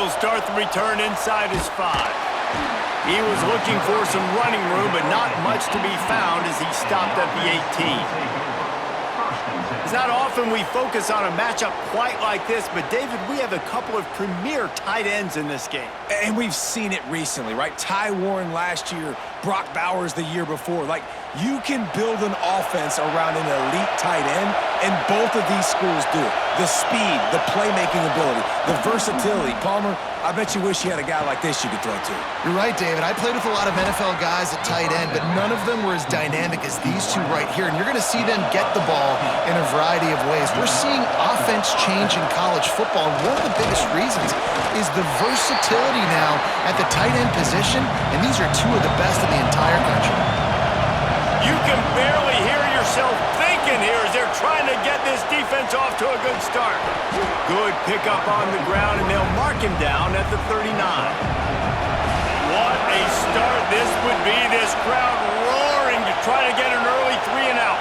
He'll start the return inside his 5. He was looking for some running room, but not much to be found as he stopped at the 18. It's not often we focus on a matchup quite like this, but David, we have a couple of premier tight ends in this game. And we've seen it recently, right? Ty Warren last year, Brock Bowers the year before. Like, you can build an offense around an elite tight end, and both of these schools do it. The speed, the playmaking ability, the versatility. Palmer, I bet you wish you had a guy like this you could throw to. You're right, David. I played with a lot of NFL guys at tight end, but none of them were as dynamic as these two right here. And you're going to see them get the ball in a variety of ways. We're seeing offense change in college football, and one of the biggest reasons is the versatility now at the tight end position, and these are two of the best in the entire country. You can barely hear yourself thinking here as they're trying to get this defense off to a good start. Good pickup on the ground, and they'll mark him down at the 39. What a start this would be. This crowd roaring to try to get an early 3 and out.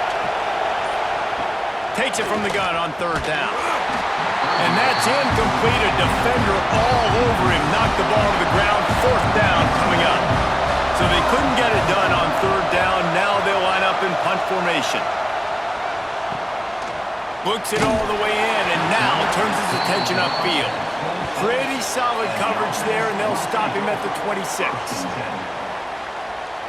Takes it from the gun on 3rd down. And that's incomplete. A defender all over him. Knocked the ball to the ground. 4th down coming up. So they couldn't get it done on 3rd down. Now they'll line up in punt formation. Looks it all the way in, and now turns his attention upfield. Pretty solid coverage there, and they'll stop him at the 26.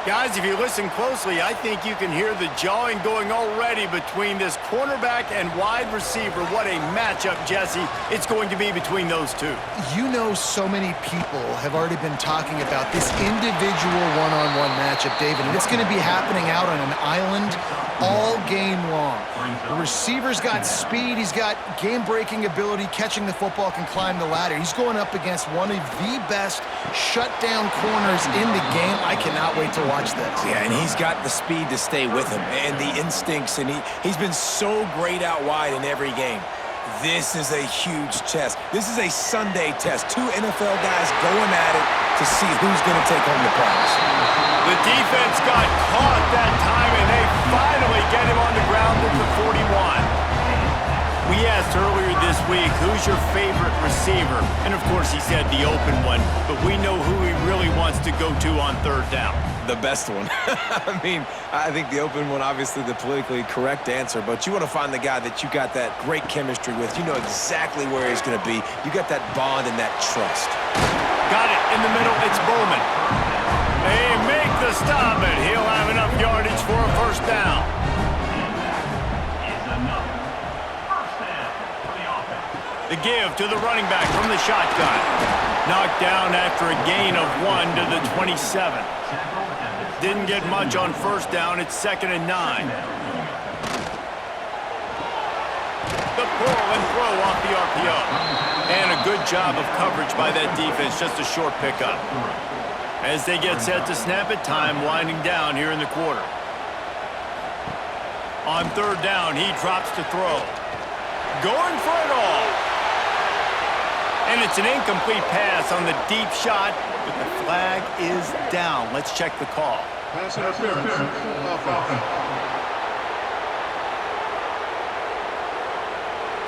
Guys, if you listen closely, I think you can hear the jawing going already between this cornerback and wide receiver. What a matchup, Jesse, it's going to be between those two. You know, so many people have already been talking about this individual one-on-one matchup, David, and it's going to be happening out on an island all game long. The receiver's got speed, he's got game-breaking ability, catching the football, can climb the ladder. He's going up against one of the best shutdown corners in the game. I cannot wait to watch this. Yeah, and he's got the speed to stay with him and the instincts, and he's been so great out wide in every game. This is a huge test. This is a Sunday test. 2 NFL guys going at it to see who's going to take home the prize. The defense got caught that time, and they finally get him on the ground at the 41. We asked earlier this week, who's your favorite receiver? And, of course, he said the open one, but we know who he really wants to go to on 3rd down. The best one. I mean, I think the open one, obviously the politically correct answer, but you want to find the guy that you got that great chemistry with. You know exactly where he's going to be. You got that bond and that trust. Got it in the middle. It's Bowman. They make the stop, and he'll have enough yardage for a 1st down. The give to the running back from the shotgun. Knocked down after a gain of 1 to the 27. Didn't get much on 1st down. It's 2nd and 9. The pull and throw off the RPO. And a good job of coverage by that defense. Just a short pickup. As they get set to snap it, time winding down here in the quarter. On 3rd down, he drops to throw. Going for it all. And it's an incomplete pass on the deep shot, but the flag is down. Let's check the call. Pass interference.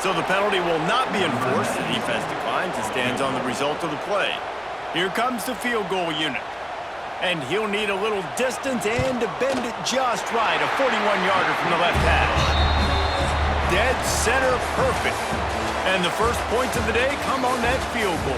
So the penalty will not be enforced. The defense declines and stands on the result of the play. Here comes the field goal unit. And he'll need a little distance and to bend it just right. A 41-yarder from the left hash. Dead center perfect. And the first points of the day come on that field goal.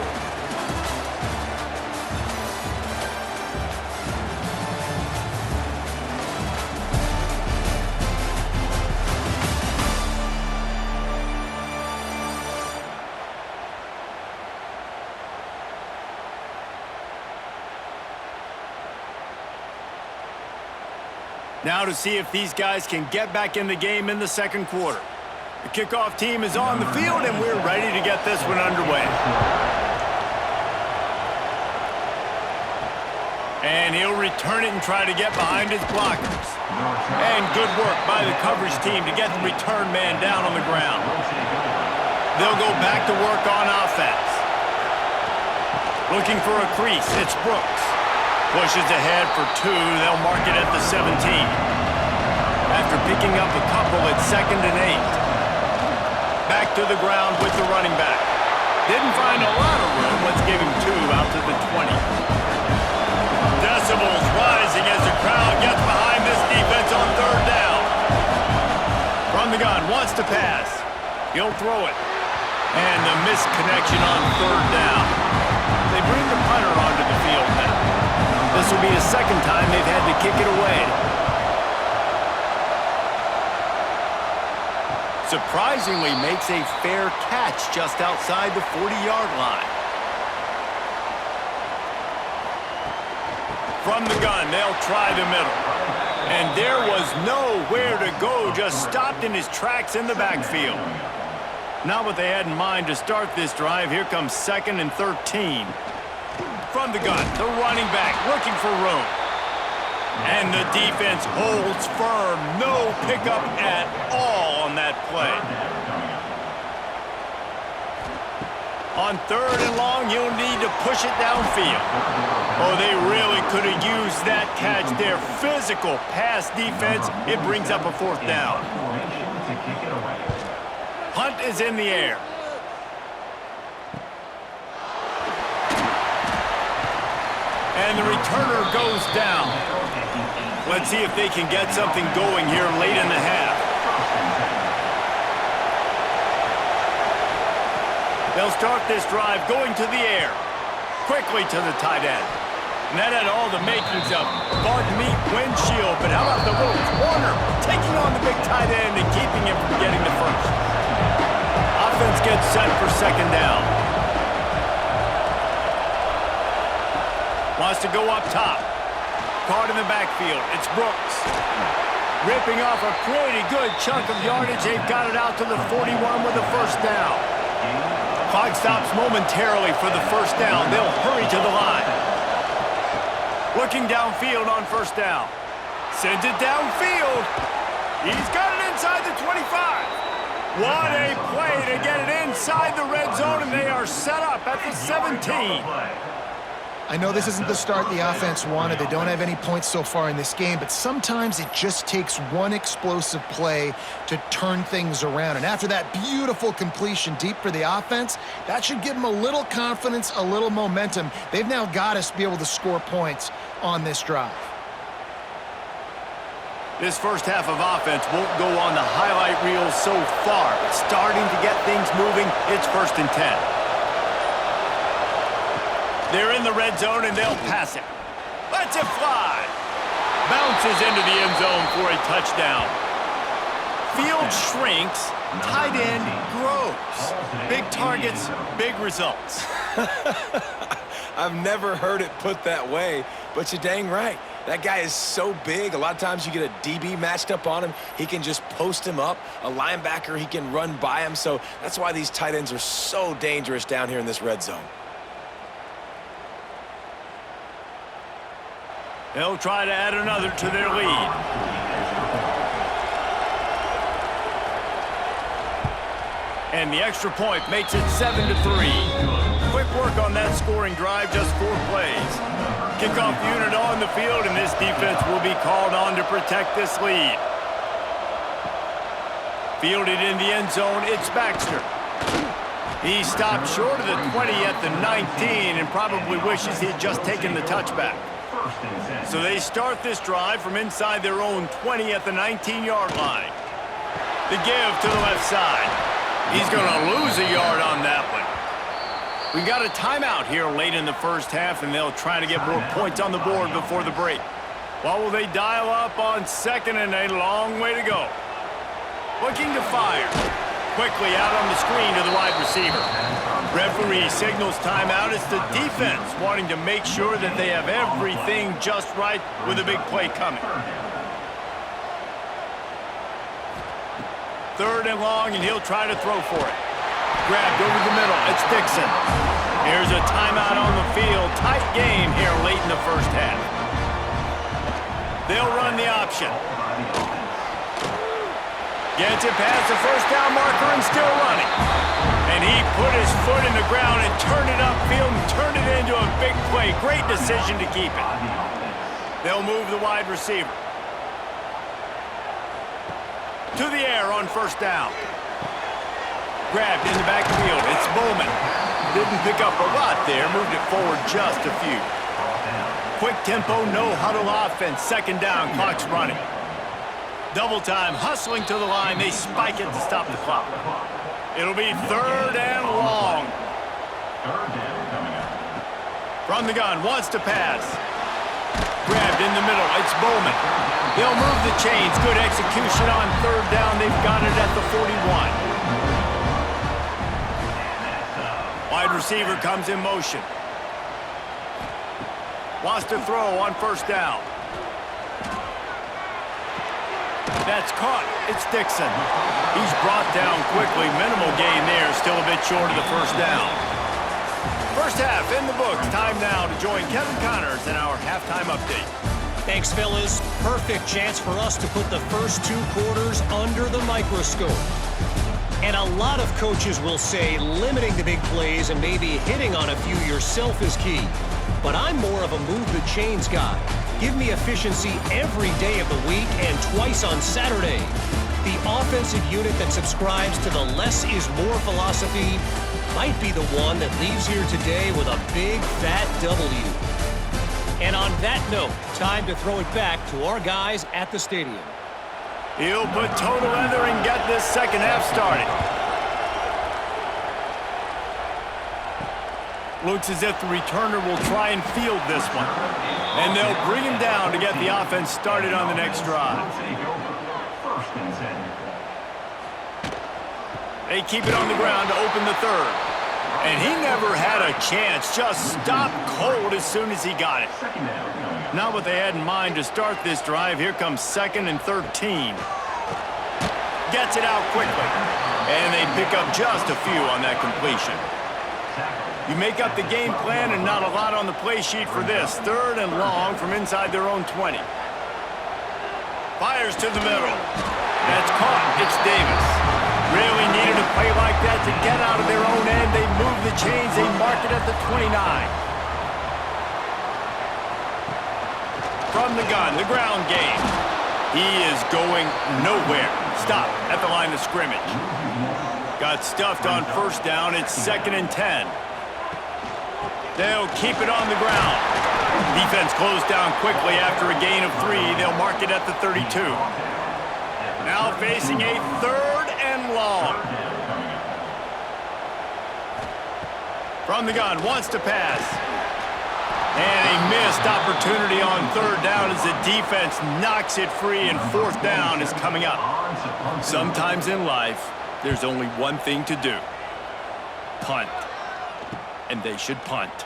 Now to see if these guys can get back in the game in the 2nd quarter. The kickoff team is on the field, and we're ready to get this one underway. And he'll return it and try to get behind his blockers. And good work by the coverage team to get the return man down on the ground. They'll go back to work on offense. Looking for a crease, it's Brooks. Pushes ahead for 2, they'll mark it at the 17. After picking up a couple, it's 2nd and 8. Back to the ground with the running back. Didn't find a lot of room. Let's give him 2 out to the 20. Decibels rising as the crowd gets behind this defense on 3rd down. From the gun, wants to pass. He'll throw it. And the missed connection on 3rd down. They bring the punter onto the field now. This will be the 2nd time they've had to kick it away. Surprisingly makes a fair catch just outside the 40-yard line. From the gun, they'll try the middle. And there was nowhere to go, just stopped in his tracks in the backfield. Not what they had in mind to start this drive. Here comes 2nd and 13. From the gun, the running back looking for room. And the defense holds firm. No pickup at all on that play. On 3rd and long, you'll need to push it downfield. Oh, they really could have used that catch there. Physical pass defense. It brings up a 4th down. Hunt is in the air. And the returner goes down. Let's see if they can get something going here late in the half. They'll start this drive going to the air. Quickly to the tight end. And that had all the makings of bug meat windshield. But how about the little corner taking on the big tight end and keeping him from getting the first? Offense gets set for 2nd down. Wants to go up top. Caught in the backfield. It's Brooks. Ripping off a pretty good chunk of yardage. They've got it out to the 41 with a 1st down. Clock stops momentarily for the 1st down. They'll hurry to the line. Looking downfield on 1st down. Sends it downfield. He's got it inside the 25. What a play to get it inside the red zone, and they are set up at the 17. I know this isn't the start the offense wanted. They don't have any points so far in this game, but sometimes it just takes one explosive play to turn things around. And after that beautiful completion deep for the offense, that should give them a little confidence, a little momentum. They've now got to be able to score points on this drive. This first half of offense won't go on the highlight reel so far, but starting to get things moving, it's 1st and 10. They're in the red zone, and they'll pass it. Lets it fly. Bounces into the end zone for a touchdown. Field shrinks, tight end grows. Big targets, big results. I've never heard it put that way, but you're dang right. That guy is so big. A lot of times you get a DB matched up on him. He can just post him up. A linebacker, he can run by him. So that's why these tight ends are so dangerous down here in this red zone. They'll try to add another to their lead. And the extra point makes it 7-3. Quick work on that scoring drive, just 4 plays. Kickoff unit on the field, and this defense will be called on to protect this lead. Fielded in the end zone, it's Baxter. He stopped short of the 20 at the 19 and probably wishes he had just taken the touchback. So they start this drive from inside their own 20 at the 19-yard line. The give to the left side. He's going to lose a yard on that one. We've got a timeout here late in the first half, and they'll try to get more points on the board before the break. What will they dial up on 2nd and a long way to go? Looking to fire. Quickly out on the screen to the wide receiver. Referee signals timeout. It's the defense wanting to make sure that they have everything just right with a big play coming. 3rd and long, and he'll try to throw for it. Grabbed over the middle. It's Dixon. Here's a timeout on the field. Tight game here late in the first half. They'll run the option. Gets it past the 1st down marker and still running. And he put his foot in the ground and turned it upfield and turned it into a big play. Great decision to keep it. They'll move the wide receiver. To the air on 1st down. Grabbed in the backfield. It's Bowman. Didn't pick up a lot there, moved it forward just a few. Quick tempo, no huddle offense, second down, clock's running. Double time, hustling to the line, they spike it to stop the clock. It'll be third and long. From the gun, wants to pass. Grabbed in the middle, it's Bowman. They'll move the chains, good execution on third down, they've got it at the 41. Wide receiver comes in motion. Wants to throw on first down. That's caught. It's Dixon. He's brought down quickly. Minimal gain there. Still a bit short of the first down. First half in the books. Time now to join Kevin Connors in our halftime update. Thanks, fellas. Perfect chance for us to put the first 2 quarters under the microscope. And a lot of coaches will say limiting the big plays and maybe hitting on a few yourself is key. But I'm more of a move the chains guy. Give me efficiency every day of the week and twice on Saturday. The offensive unit that subscribes to the less is more philosophy might be the one that leaves here today with a big fat W. And on that note, time to throw it back to our guys at the stadium. He'll put toe to leather and get this second half started. Looks as if the returner will try and field this one. And they'll bring him down to get the offense started on the next drive. They keep it on the ground to open the third. And he never had a chance, just stopped cold as soon as he got it. Not what they had in mind to start this drive. Here comes 2nd and 13. Gets it out quickly. And they pick up just a few on that completion. You make up the game plan and not a lot on the play sheet for this. 3rd and long from inside their own 20. Fires to the middle. That's caught. It's Davis. Really needed a play like that to get out of their own end. They move the chains. They mark it at the 29. From the gun, the ground game. He is going nowhere. Stop at the line of scrimmage. Got stuffed on first down. It's 2nd and 10. They'll keep it on the ground. Defense closed down quickly after a gain of 3. They'll mark it at the 32. Now facing a 3rd and long. From the gun, wants to pass. And a missed opportunity on 3rd down as the defense knocks it free, and 4th down is coming up. Sometimes in life, there's only one thing to do. Punt. And they should punt.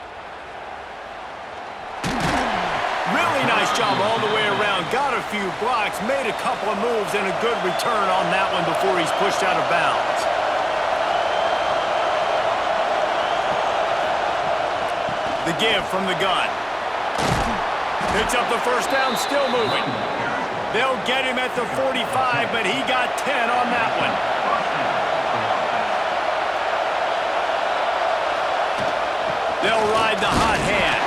Really nice job all the way around. Got a few blocks, made a couple of moves, and a good return on that one before he's pushed out of bounds. The give from the gun. Picks up the first down, still moving. They'll get him at the 45, but he got 10 on that one. They'll ride the hot hand.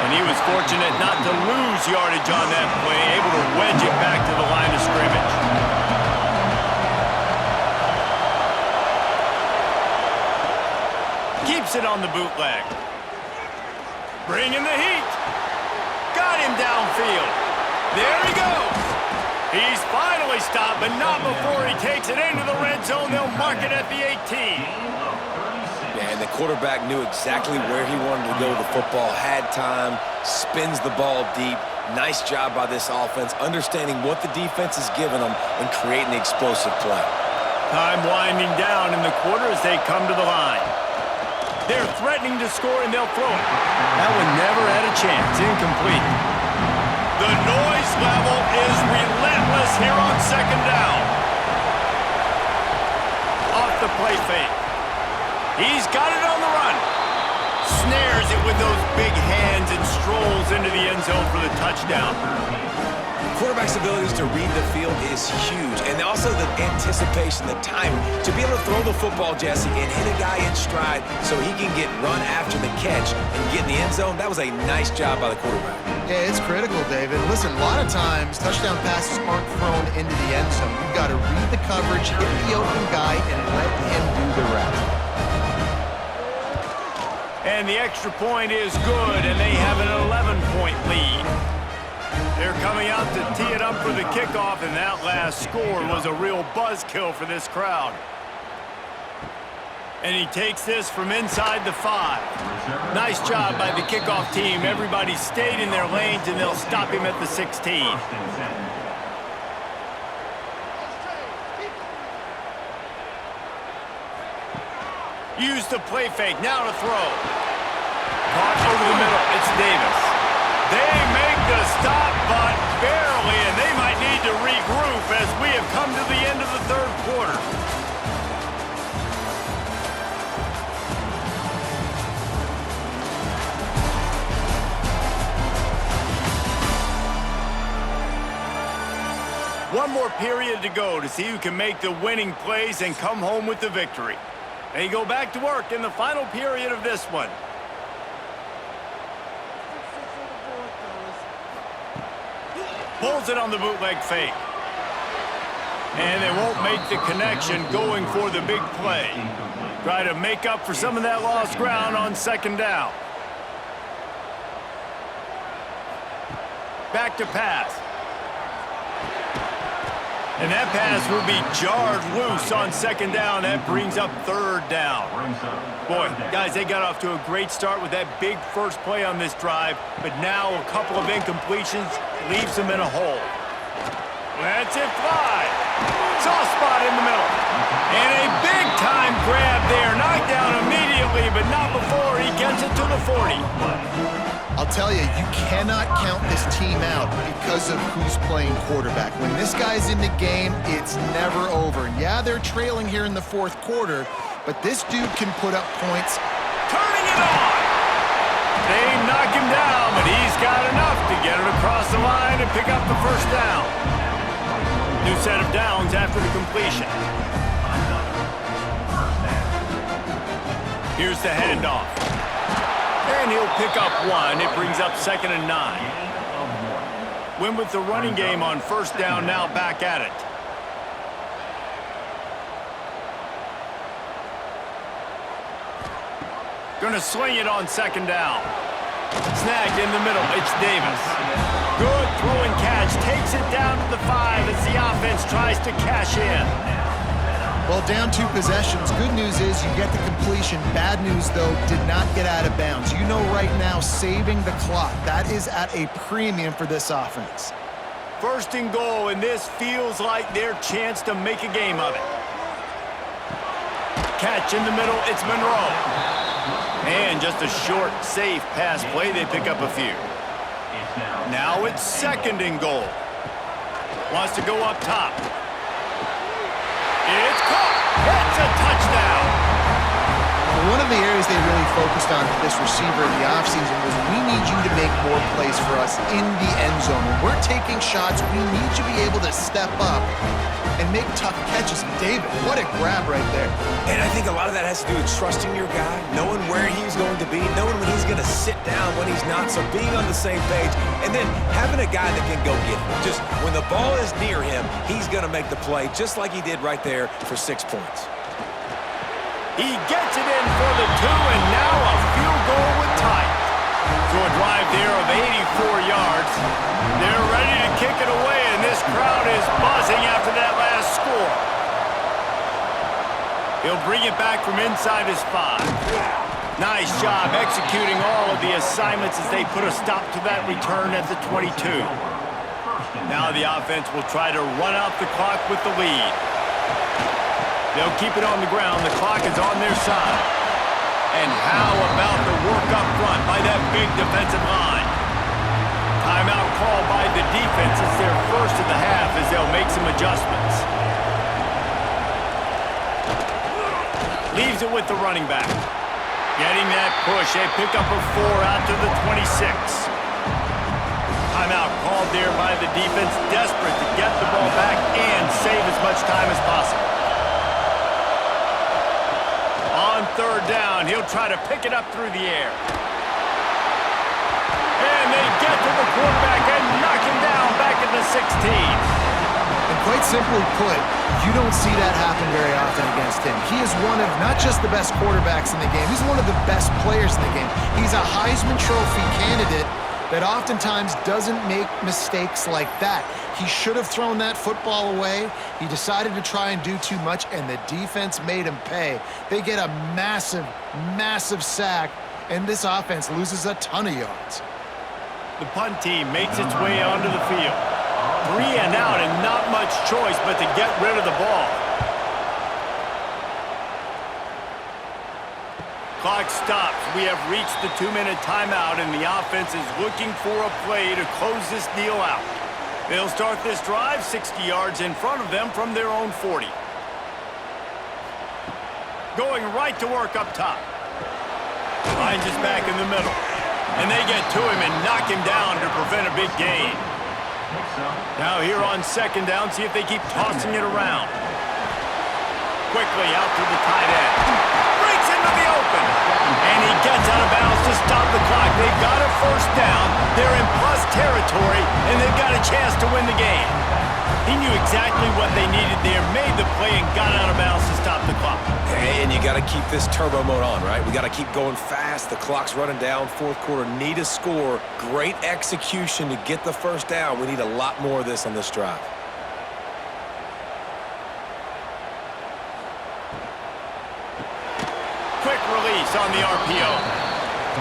And he was fortunate not to lose yardage on that play, able to wedge it back to the line of scrimmage. Keeps it on the bootleg. Bringing the heat. Got him downfield. There he goes. He's finally stopped, but not before he takes it into the red zone. They'll mark it at the 18. And the quarterback knew exactly where he wanted to go with the football, had time, spins the ball deep. Nice job by this offense, understanding what the defense is giving them and creating the explosive play. Time winding down in the quarter as they come to the line. They're threatening to score, and they'll throw it. That one never had a chance. Incomplete. The noise level is relentless here on 2nd down. Off the play fake. He's got it on the run. Snares it with those big hands and strolls into the end zone for the touchdown. Quarterback's abilities to read the field is huge, and also the anticipation, the timing, to be able to throw the football, Jesse, and hit a guy in stride so he can get run after the catch and get in the end zone. That was a nice job by the quarterback. Yeah, it's critical, David. Listen, a lot of times touchdown passes aren't thrown into the end zone. You've got to read the coverage, hit the open guy, and let him do the rest. And the extra point is good, and they have an 11-point lead. They're coming out to tee it up for the kickoff, and that last score was a real buzzkill for this crowd. And he takes this from inside the 5. Nice job by the kickoff team. Everybody stayed in their lanes, and they'll stop him at the 16. Use the play fake. Now to throw. Caught over the middle. It's Davis. They make the stop, but barely, and they might need to regroup as we have come to the end of the third quarter. One more period to go to see who can make the winning plays and come home with the victory. They go back to work in the final period of this one. Pulls it on the bootleg fake. And they won't make the connection going for the big play. Try to make up for some of that lost ground on second down. Back to pass. And that pass will be jarred loose on second down. That brings up third down. Boy, guys, they got off to a great start with that big first play on this drive, but now a couple of incompletions leaves them in a hole. That's it, fly. Soft spot in the middle. And a big-time grab there. Knocked down immediately, but not before he gets it to the 40. I'll tell you, you cannot count this team out because of who's playing quarterback. When this guy's in the game, it's never over. And yeah, they're trailing here in the fourth quarter, but this dude can put up points. Turning it on! They knock him down, but he's got enough to get it across the line and pick up the first down. New set of downs after the completion. Here's the handoff. And he'll pick up one. It brings up 2nd and 9. Win with the running game on first down, now back at it. Gonna swing it on second down. Snagged in the middle, it's Davis. Good throw and catch, takes it down to the 5 as the offense tries to cash in. Well, down 2 possessions. Good news is you get the completion. Bad news, though, did not get out of bounds. You know right now, saving the clock, that is at a premium for this offense. First and goal, and this feels like their chance to make a game of it. Catch in the middle, it's Monroe. And just a short, safe pass play, they pick up a few. Now it's 2nd and goal. Wants to go up top. It's caught. It's a touchdown. One of the areas they really focused on for this receiver in the offseason was we need you to make more plays for us in the end zone. When we're taking shots, we need you to be able to step up and make tough catches. David, what a grab right there. And I think a lot of that has to do with trusting your guy, knowing where he's going to be, knowing when he's going to sit down, when he's not, so being on the same page, and then having a guy that can go get him. Just when the ball is near him, he's going to make the play, just like he did right there for 6 points. He gets it in for the 2, and now a field goal with time. So a drive there of 84 yards. They're ready to kick it away, and this crowd is buzzing after that last score. He'll bring it back from inside his 5. Nice job executing all of the assignments as they put a stop to that return at the 22. Now the offense will try to run out the clock with the lead. They'll keep it on the ground. The clock is on their side. And how about the work up front by that big defensive line? Timeout called by the defense. It's their first of the half as they'll make some adjustments. Leaves it with the running back. Getting that push. They pick up a 4 out to the 26. Timeout called there by the defense. Desperate to get the ball back and save as much time as possible. On third down, he'll try to pick it up through the air. And they get to the quarterback and knock him down back at the 16. And Quite simply put, you don't see that happen very often against him. He is one of not just the best quarterbacks in the game, he's one of the best players in the game. He's a Heisman Trophy candidate that oftentimes doesn't make mistakes like that. He should have thrown that football away. He decided to try and do too much, and the defense made him pay. They get a massive, massive sack, and this offense loses a ton of yards. The punt team makes its way onto the field. 3 and out, and not much choice but to get rid of the ball. Clock stops. We have reached the 2-minute timeout, and the offense is looking for a play to close this deal out. They'll start this drive 60 yards in front of them from their own 40. Going right to work up top. Finds us back in the middle. And they get to him and knock him down to prevent a big gain. Now here on second down, see if they keep tossing it around. Quickly out to the tight end. Breaks into the open. And he gets out of bounds to stop the clock. They've got a first down. They're in plus territory, and they've got a chance to win the game. He knew exactly what they needed there, made the play, and got out of bounds to stop the clock. Hey, and you got to keep this turbo mode on, right? We got to keep going fast. The clock's running down. Fourth quarter, need a score. Great execution to get the first down. We need a lot more of this on this drive. Quick release on the RPO.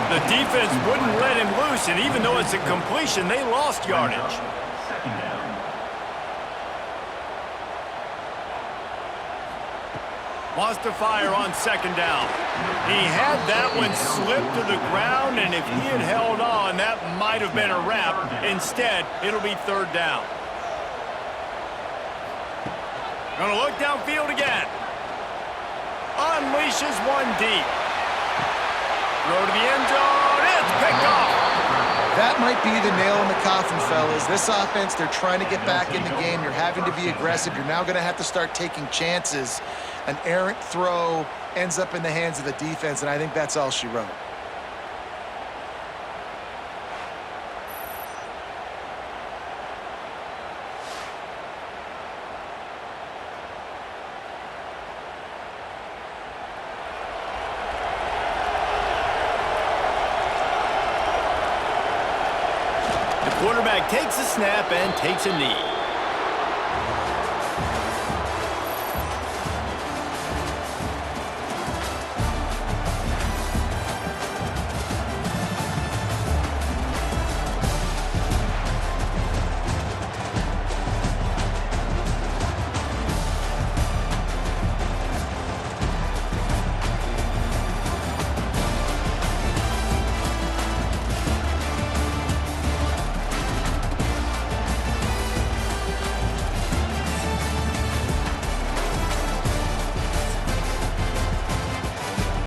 The defense wouldn't let him loose, and even though it's a completion, they lost yardage. Wants to fire on second down. He had that one slip to the ground, and if he had held on, that might have been a wrap. Instead, it'll be third down. Gonna look downfield again. Unleashes one deep. Throw to the end zone. It's picked off. That might be the nail in the coffin, fellas. This offense, they're trying to get back in the game. You're having to be aggressive. You're now going to have to start taking chances. An errant throw ends up in the hands of the defense, and I think that's all she wrote. The quarterback takes a snap and takes a knee.